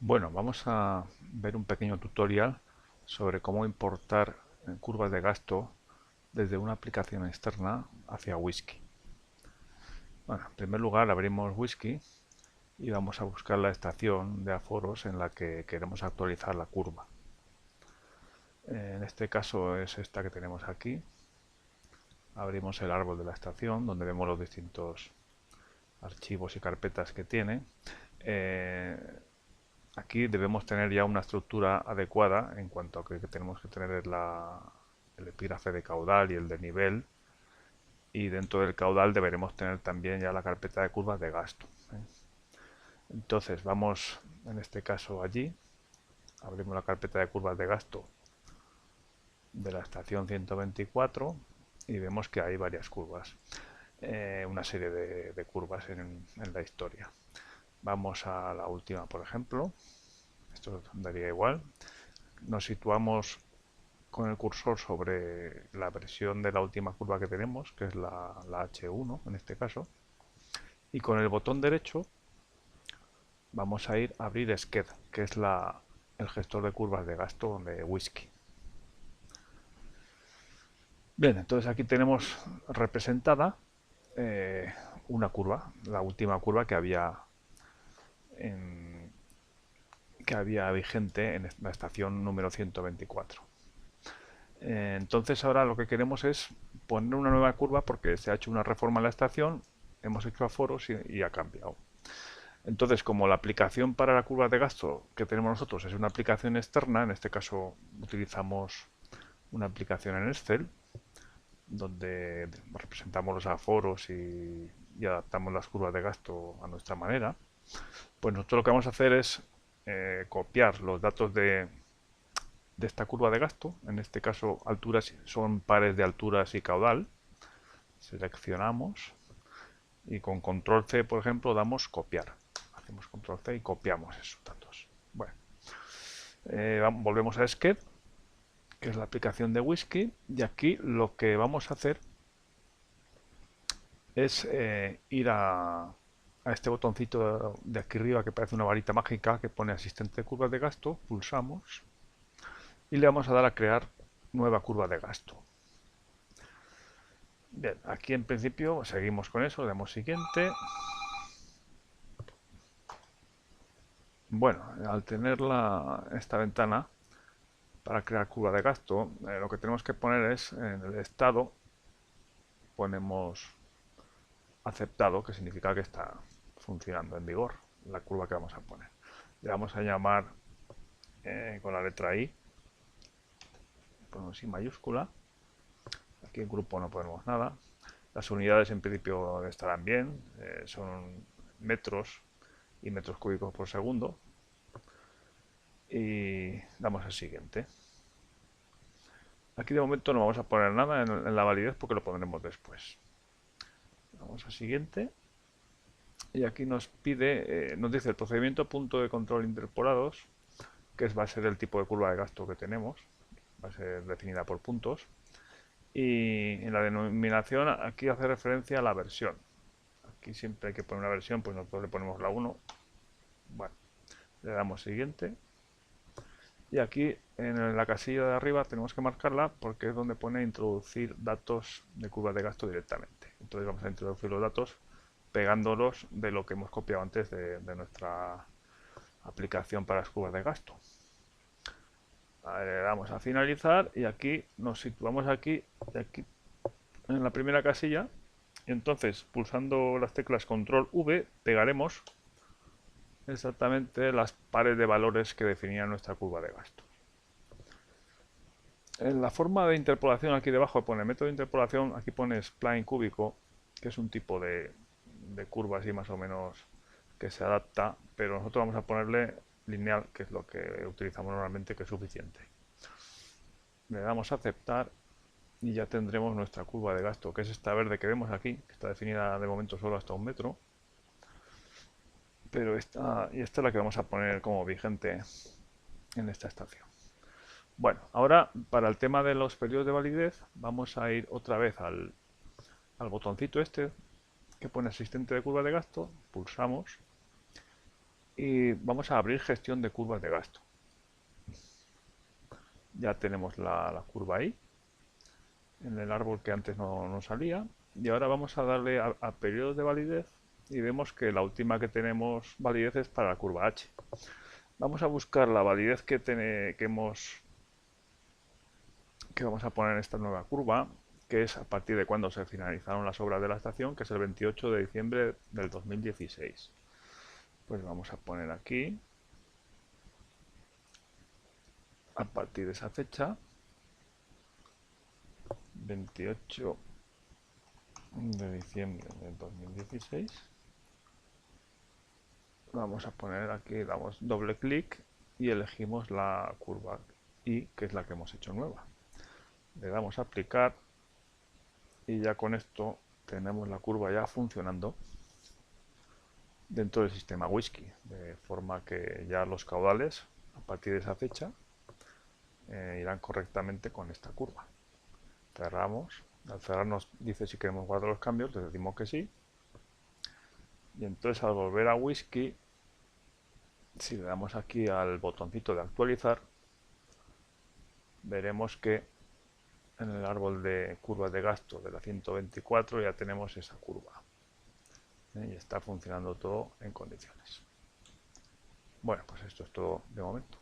Bueno, vamos a ver un pequeño tutorial sobre cómo importar curvas de gasto desde una aplicación externa hacia Whisky. Bueno, en primer lugar abrimos Whisky y vamos a buscar la estación de aforos en la que queremos actualizar la curva. En este caso es esta que tenemos aquí. Abrimos el árbol de la estación donde vemos los distintos archivos y carpetas que tiene. Eh, Aquí debemos tener ya una estructura adecuada en cuanto a que tenemos que tener el epígrafe de caudal y el de nivel, y dentro del caudal deberemos tener también ya la carpeta de curvas de gasto. Entonces vamos en este caso allí, abrimos la carpeta de curvas de gasto de la estación 124 y vemos que hay varias curvas, una serie de curvas en la historia. Vamos a la última, por ejemplo. Esto daría igual. Nos situamos con el cursor sobre la versión de la última curva que tenemos, que es la H1 en este caso, y con el botón derecho vamos a ir a abrir Sked, que es el gestor de curvas de gasto de Whisky. Bien, entonces aquí tenemos representada una curva, la última curva en, que había vigente en la estación número 124. Entonces ahora lo que queremos es poner una nueva curva porque se ha hecho una reforma en la estación, hemos hecho aforos y ha cambiado. Entonces, como la aplicación para la curva de gasto que tenemos nosotros es una aplicación externa, en este caso utilizamos una aplicación en Excel, donde representamos los aforos y adaptamos las curvas de gasto a nuestra manera, pues nosotros lo que vamos a hacer es copiar los datos de esta curva de gasto, en este caso alturas son pares de alturas y caudal, seleccionamos y con control C, por ejemplo, damos copiar. Hacemos control C y copiamos esos datos. Bueno, volvemos a Sked, que es la aplicación de Whisky, y aquí lo que vamos a hacer es ir a este botoncito de aquí arriba que parece una varita mágica que pone asistente de curvas de gasto, pulsamos y le vamos a dar a crear nueva curva de gasto. Bien, aquí en principio seguimos con eso, le damos siguiente. Bueno, al tener esta ventana para crear curva de gasto, lo que tenemos que poner es en el estado, ponemos aceptado, que significa que está funcionando en vigor la curva que vamos a poner. Le vamos a llamar con la letra I, ponemos I mayúscula. Aquí en grupo no ponemos nada. Las unidades en principio estarán bien, son metros y metros cúbicos por segundo. Y damos al siguiente. Aquí de momento no vamos a poner nada en la validez porque lo pondremos después. Vamos al siguiente. Y aquí nos pide, nos dice el procedimiento punto de control interpolados, que va a ser el tipo de curva de gasto que tenemos, va a ser definida por puntos. Y en la denominación aquí hace referencia a la versión. Aquí siempre hay que poner una versión, pues nosotros le ponemos la 1. Bueno, le damos siguiente. Y aquí en la casilla de arriba tenemos que marcarla porque es donde pone introducir datos de curva de gasto directamente. Entonces vamos a introducir los datos pegándolos de lo que hemos copiado antes de nuestra aplicación para las curvas de gasto. Le damos a finalizar y aquí nos situamos aquí en la primera casilla y entonces pulsando las teclas control V pegaremos exactamente las pares de valores que definían nuestra curva de gasto. En la forma de interpolación aquí debajo pone método de interpolación, aquí pone spline cúbico, que es un tipo de curva así más o menos que se adapta, pero nosotros vamos a ponerle lineal, que es lo que utilizamos normalmente, que es suficiente. Le damos a aceptar y ya tendremos nuestra curva de gasto, que es esta verde que vemos aquí, que está definida de momento solo hasta 1 metro, pero esta es la que vamos a poner como vigente en esta estación. Bueno, ahora para el tema de los periodos de validez vamos a ir otra vez al botoncito este que pone asistente de curva de gasto, pulsamos y vamos a abrir gestión de curvas de gasto. Ya tenemos la curva ahí, en el árbol que antes no salía, y ahora vamos a darle a periodos de validez y vemos que la última que tenemos validez es para la curva H. Vamos a buscar la validez que vamos a poner en esta nueva curva, que es a partir de cuando se finalizaron las obras de la estación, que es el 28 de diciembre del 2016. Pues vamos a poner aquí, a partir de esa fecha, 28 de diciembre del 2016. Vamos a poner aquí, damos doble clic y elegimos la curva I, que es la que hemos hecho nueva. Le damos a aplicar y ya con esto tenemos la curva ya funcionando dentro del sistema Whisky, de forma que ya los caudales a partir de esa fecha irán correctamente con esta curva. Cerramos, al cerrar nos dice si queremos guardar los cambios, le decimos que sí, y entonces al volver a Whisky, si le damos aquí al botoncito de actualizar, veremos que en el árbol de curvas de gasto de la 124 ya tenemos esa curva y está funcionando todo en condiciones. Bueno, pues esto es todo de momento.